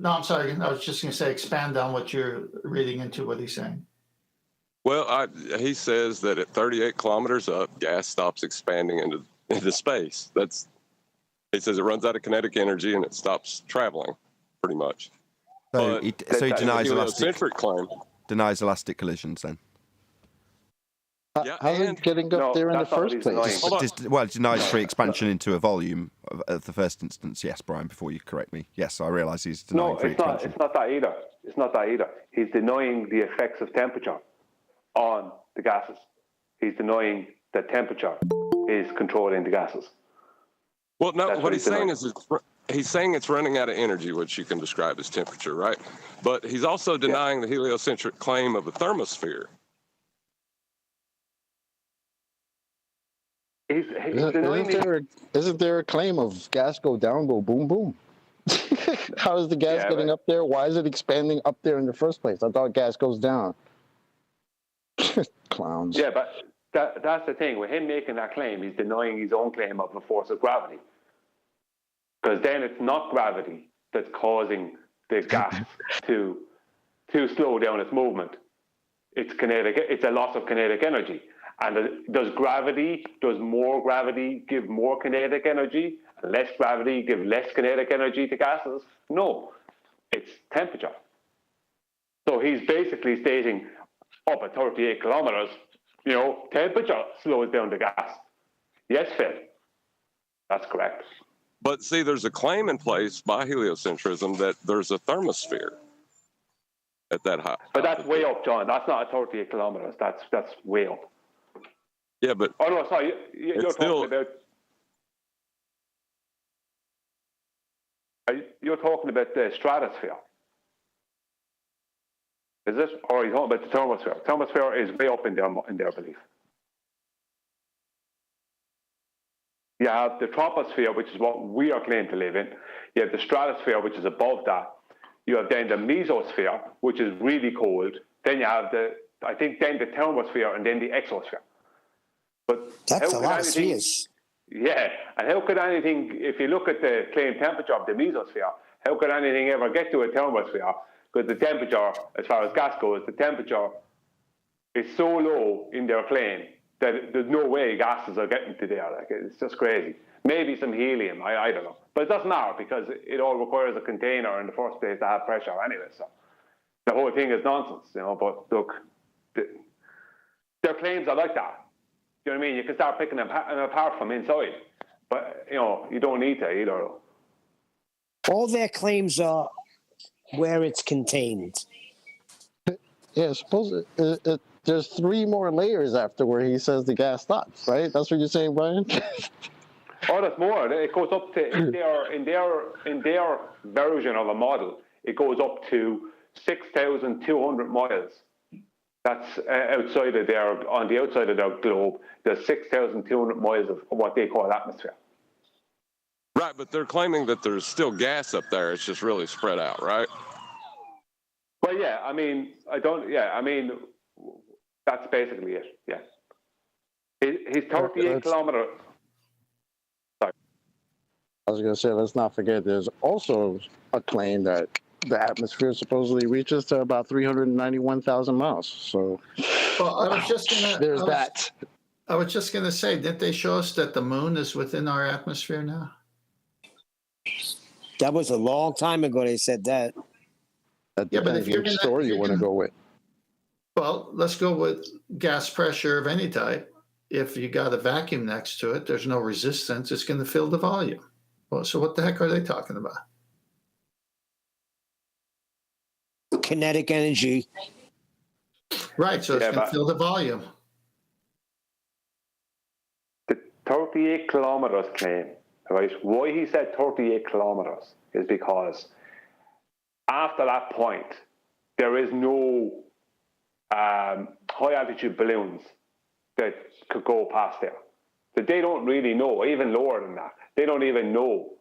No, I'm sorry. I was just going to say, expand on what you're reading into what he's saying. Well, he says that at 38 kilometers up, gas stops expanding into space. He says it runs out of kinetic energy and it stops traveling, pretty much. So he denies denies elastic collisions then. How's it getting up there in the first place? It denies free expansion into a volume of the first instance. Yes, Brian, before you correct me. Yes, I realise he's denying free expansion. It's not that either. It's not that either. He's denying the effects of temperature on the gases. He's denying that temperature is controlling the gases. Well, no, what he's saying is he's saying it's running out of energy, which you can describe as temperature, right? But he's also denying the heliocentric claim of a thermosphere. He's denying Isn't there a claim of gas go down, go boom, boom? How is the gas getting up there? Why is it expanding up there in the first place? I thought gas goes down. Clowns. Yeah, but that's the thing. With him making that claim, he's denying his own claim of the force of gravity. Because then it's not gravity that's causing the gas to slow down its movement. It's a loss of kinetic energy. And does more gravity give more kinetic energy? And less gravity give less kinetic energy to gases? No, it's temperature. So he's basically stating up at 38 kilometers, temperature slows down the gas. Yes, Phil, that's correct. But see, there's a claim in place by heliocentrism that there's a thermosphere at that height. But that's way up, John. That's not at 38 kilometers. That's way up. Yeah, but oh no, sorry, you're talking about the stratosphere, is it? Or are you talking about the thermosphere? Thermosphere is way up in their belief. You have the troposphere, which is what we are claiming to live in. You have the stratosphere, which is above that. You have then the mesosphere, which is really cold. Then you have the thermosphere, and then the exosphere. But that's a lot of spheres. Yeah, and how could anything, if you look at the claimed temperature of the mesosphere, how could anything ever get to a thermosphere? Because the temperature, as far as gas goes, the temperature is so low in their claim that there's no way gases are getting to there. Like, it's just crazy. Maybe some helium, I don't know. But it doesn't matter because it all requires a container in the first place to have pressure anyway. So the whole thing is nonsense, But look, their claims are like that. You know what I mean? You can start picking them apart from inside. But, you don't need to either. All their claims are where it's contained. Yeah, suppose there's 3 more layers after where he says the gas stops, right? That's what you're saying, Brian? Oh, there's more. It goes up to, in their version of a model, it goes up to 6,200 miles. That's outside of on the outside of their globe, there's 6,200 miles of what they call atmosphere. right, but they're claiming that there's still gas up there. It's just really spread out, right? Well, yeah. That's basically it. Yeah. He's 38 kilometers. Sorry. I was going to say, let's not forget, there's also a claim that the atmosphere supposedly reaches to about 391,000 miles. So, well, I was just going to say, didn't they show us that the moon is within our atmosphere now? That was a long time ago they said that. That depends which story you want to go with. Well, let's go with gas pressure of any type. If you got a vacuum next to it, there's no resistance. It's going to fill the volume. Well, so what the heck are they talking about? Kinetic energy. Right, so it's going to fill the volume. The 38 kilometers claim, right? Why he said 38 kilometers is because after that point, there is no high altitude balloons that could go past there. That they don't really know, even lower than that. They don't even know.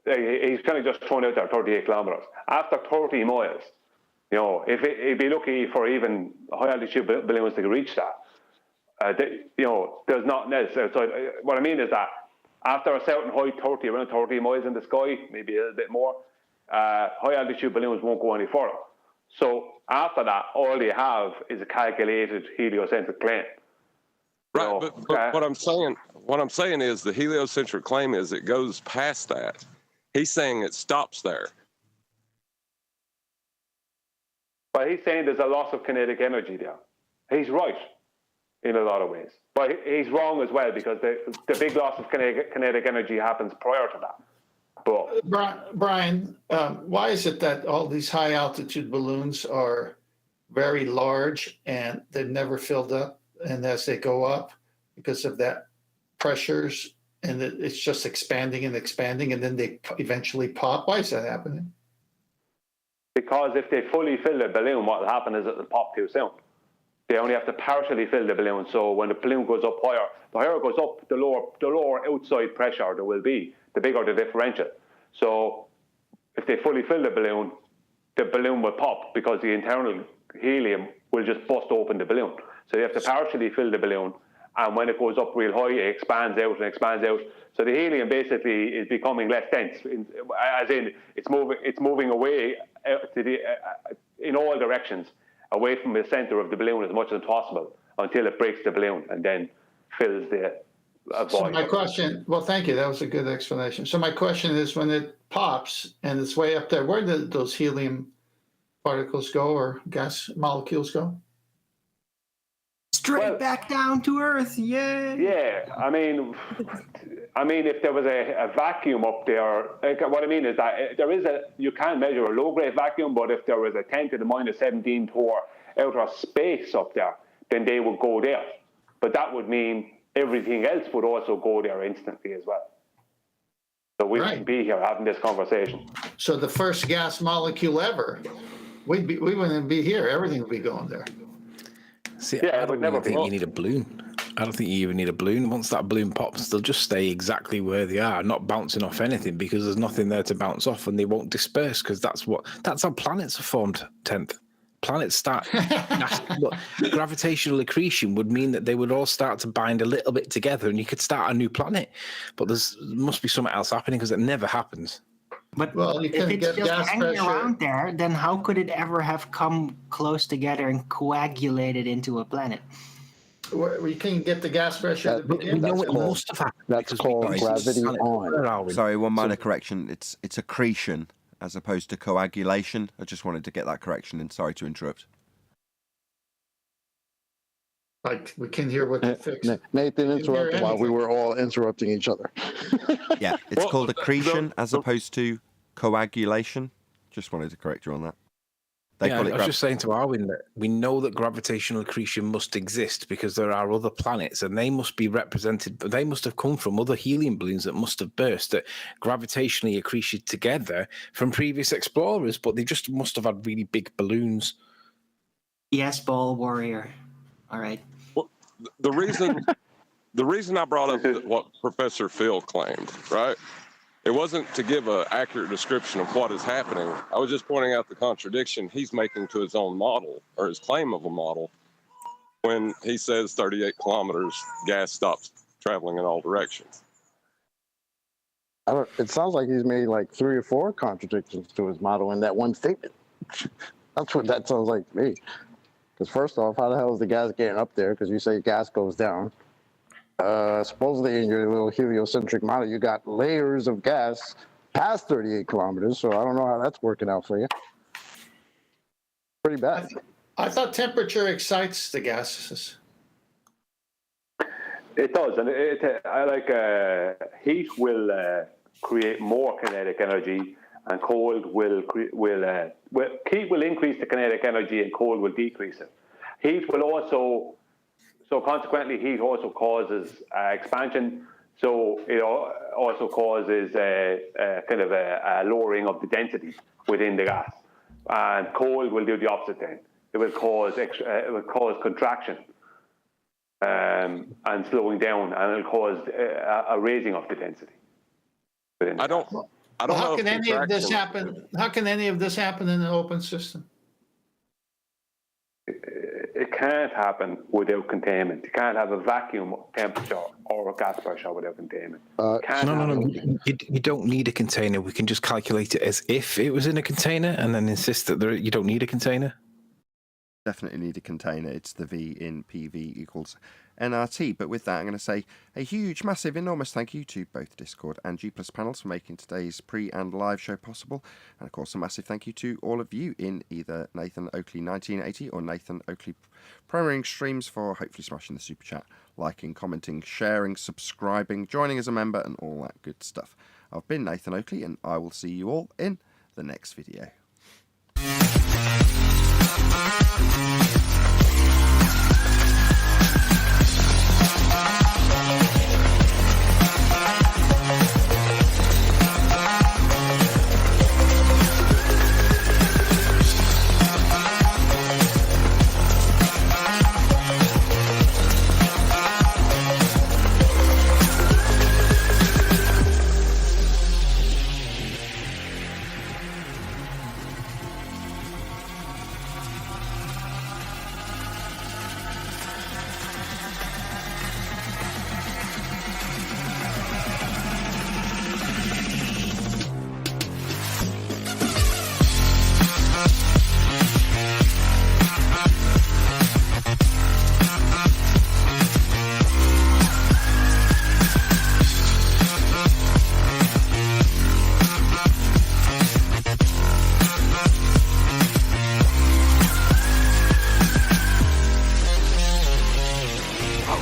He's kind of just thrown out there 38 kilometers. After 30 miles, if it'd be lucky for even high altitude balloons to reach that. There's nothing else outside. What I mean is that after a certain height, around 30 miles in the sky, maybe a little bit more, high altitude balloons won't go any further. So after that, all you have is a calculated heliocentric claim. Right, but what I'm saying is the heliocentric claim is it goes past that. He's saying it stops there. But he's saying there's a loss of kinetic energy there. He's right in a lot of ways. But he's wrong as well because the big loss of kinetic energy happens prior to that. But Brian, why is it that all these high altitude balloons are very large and they've never filled up, and as they go up because of that pressures and it's just expanding and expanding and then they eventually pop? Why is that happening? Because if they fully fill the balloon, what will happen is it will pop too soon. They only have to partially fill the balloon. So when the balloon goes up higher, the higher it goes up, the lower outside pressure there will be, the bigger the differential. So if they fully fill the balloon will pop because the internal helium will just bust open the balloon. So you have to partially fill the balloon, and when it goes up real high, it expands out and expands out. So the helium basically is becoming less dense, as in it's moving away in all directions, away from the center of the balloon as much as possible until it breaks the balloon and then fills the void. So my question, well, thank you. That was a good explanation. So my question is, when it pops and it's way up there, where did those helium particles go or gas molecules go? Straight back down to Earth, yay! Yeah, I mean, if there was a vacuum up there, what I mean is that you can't measure a low-grade vacuum, but if there was a 10 to the minus 17 torr outer space up there, then they would go there. But that would mean everything else would also go there instantly as well. So we wouldn't be here having this conversation. So the first gas molecule ever, we wouldn't be here. Everything would be going there. See, Yeah, I don't even think you need a balloon. I don't think you even need a balloon. Once that balloon pops, they'll just stay exactly where they are, not bouncing off anything, because there's nothing there to bounce off, and they won't disperse, because that's how planets are formed. 10th. Planets start. Look, gravitational accretion would mean that they would all start to bind a little bit together, and you could start a new planet. But there must be something else happening, because it never happens. But Well, you if can it's get just gas hanging pressure. around there, then how could it ever have come close together and coagulated into a planet? We can get the gas pressure to We begin. know with. it must have happened. That's because called we- gravity on. Where are we? Sorry, one minor correction. It's accretion as opposed to coagulation. I just wanted to get that correction in. Sorry to interrupt. Like, we can hear what you fix. Nathan interrupted while we anything. were all interrupting each other. Yeah, it's Well, called the- accretion as opposed to coagulation. Just wanted to correct you on that. They Yeah, call I it was just saying to Arwin that we know that gravitational accretion must exist because there are other planets and they must be represented, but they must have come from other helium balloons that must have burst that gravitationally accreted together from previous explorers, but they just must have had really big balloons. Yes, ball warrior. All right. The reason I brought up what Professor Phil claimed, right? It wasn't to give an accurate description of what is happening. I was just pointing out the contradiction he's making to his own model, or his claim of a model, when he says 38 kilometers, gas stops traveling in all directions. It sounds like he's made like 3 or 4 contradictions to his model in that one statement. That's what that sounds like to me. Because first off, how the hell is the gas getting up there? Because you say gas goes down. Supposedly in your little heliocentric model, you got layers of gas past 38 kilometers. So I don't know how that's working out for you. Pretty bad. I thought temperature excites the gases. It does, and heat will create more kinetic energy, and cold heat will increase the kinetic energy, and cold will decrease it. Heat will also, so consequently, heat also causes expansion. So it also causes kind of a lowering of the density within the gas, and cold will do the opposite thing. It will cause contraction. And slowing down, and it'll cause a raising of the density. I don't know. How if can any of this contraction- happen? How can any of this happen in an open system? It can't happen without containment. You can't have a vacuum temperature or a gas pressure without containment. Can't No. happen. You don't need a container. We can just calculate it as if it was in a container and then insist that you don't need a container. Definitely need a container. It's the V in PV equals nRT. But with that, I'm going to say a huge, massive, enormous thank you to both Discord and G+ panels for making today's pre and live show possible. And of course, a massive thank you to all of you in either Nathan Oakley 1980 or Nathan Oakley premiering streams for hopefully smashing the super chat, liking, commenting, sharing, subscribing, joining as a member, and all that good stuff. I've been Nathan Oakley, and I will see you all in the next video.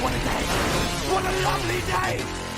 What a day! What a lovely day!